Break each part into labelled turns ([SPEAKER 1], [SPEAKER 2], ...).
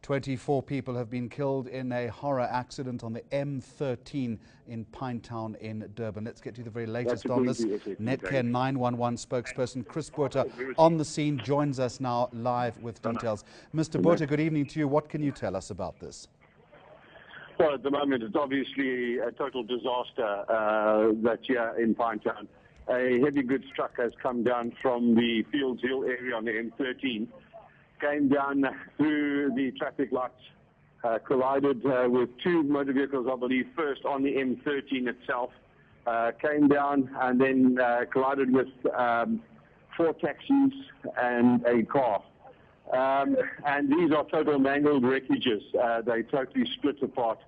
[SPEAKER 1] 24 people have been killed in a horror accident on the M13 in Pinetown in Durban. Let's get to the very latest on this. Netcare 911 spokesperson Chris Botha on the scene joins us now live with details. Mr. Botha, good evening to you. What can you tell us about this?
[SPEAKER 2] Well, at the moment, it's obviously a total disaster that's here in Pinetown. A heavy goods truck has come down from the Fields Hill area on the M13, came down through the traffic lights, collided with two motor vehicles, I believe, first on the M13 itself, came down and then collided with 4 taxis and a car. And these are total mangled wreckages. They totally split apart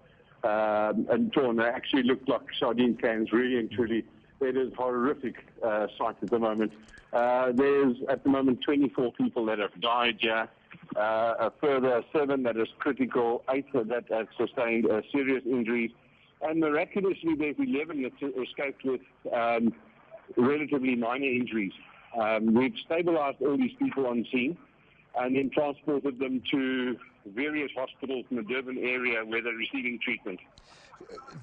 [SPEAKER 2] and torn. They actually look like sardine cans, really and truly. It is a horrific sight at the moment. There's, at the moment, 24 people that have died here. A further 7 that is critical, 8 that have sustained serious injuries. And miraculously, there's 11 that escaped with relatively minor injuries. We've stabilized all these people on scene and then transported them to various hospitals in the Durban area where they're receiving treatment.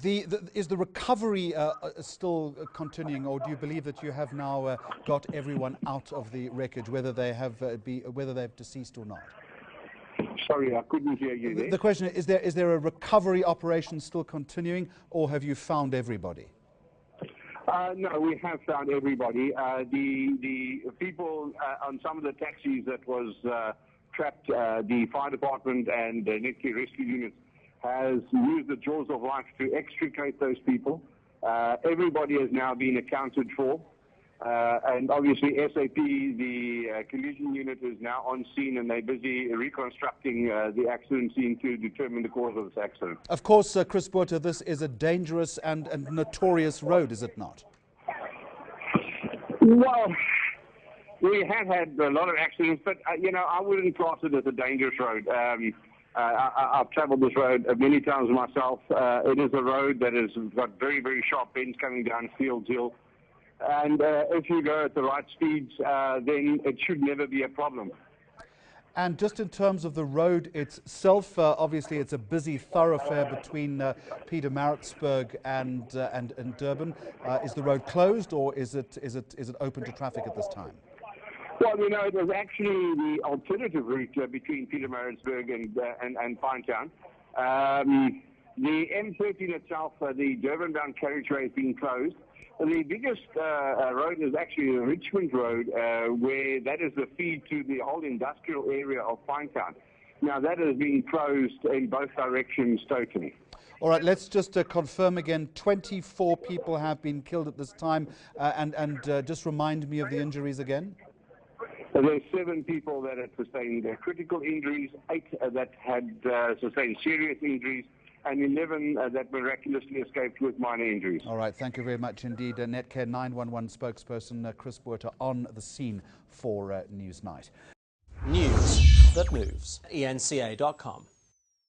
[SPEAKER 1] Is the recovery still continuing, or do you believe that you have now got everyone out of the wreckage, whether they have whether they've deceased or not?
[SPEAKER 2] Sorry, I couldn't hear you there.
[SPEAKER 1] The question is there a recovery operation still continuing, or have you found everybody?
[SPEAKER 2] No, we have found everybody. The people on some of the taxis that was trapped, the fire department and the Netcare rescue units has used the jaws of life to extricate those people. Everybody has now been accounted for. And obviously SAP, the collision unit, is now on scene and they're busy reconstructing the accident scene to determine the cause of this accident.
[SPEAKER 1] Of course, Chris Botha, this is a dangerous and notorious road, is it not?
[SPEAKER 2] Well, we have had a lot of accidents, but, you know, I wouldn't class it as a dangerous road. I've traveled this road many times myself. It is a road that has got very, very sharp bends coming down Fields Hill. And if you go at the right speeds, then it should never be a problem.
[SPEAKER 1] And just in terms of the road itself, obviously it's a busy thoroughfare between Pietermaritzburg and Durban. Is the road closed, or is it open to traffic at this time?
[SPEAKER 2] Well, you know, it was actually the alternative route between Pietermaritzburg and Pinetown. The M13 itself, the Durban-bound carriageway, has been closed. The biggest road is actually the Richmond Road, where that is the feed to the whole industrial area of Pinetown. Now, that has been closed in both directions totally.
[SPEAKER 1] All right, let's just confirm again, 24 people have been killed at this time, and just remind me of the injuries again.
[SPEAKER 2] There's 7 people that had sustained critical injuries, 8 that had sustained serious injuries, and 11 that miraculously escaped with minor injuries.
[SPEAKER 1] All right, thank you very much indeed. Netcare 911 spokesperson Chris Botha on the scene for Newsnight.
[SPEAKER 3] News that moves. enca.com.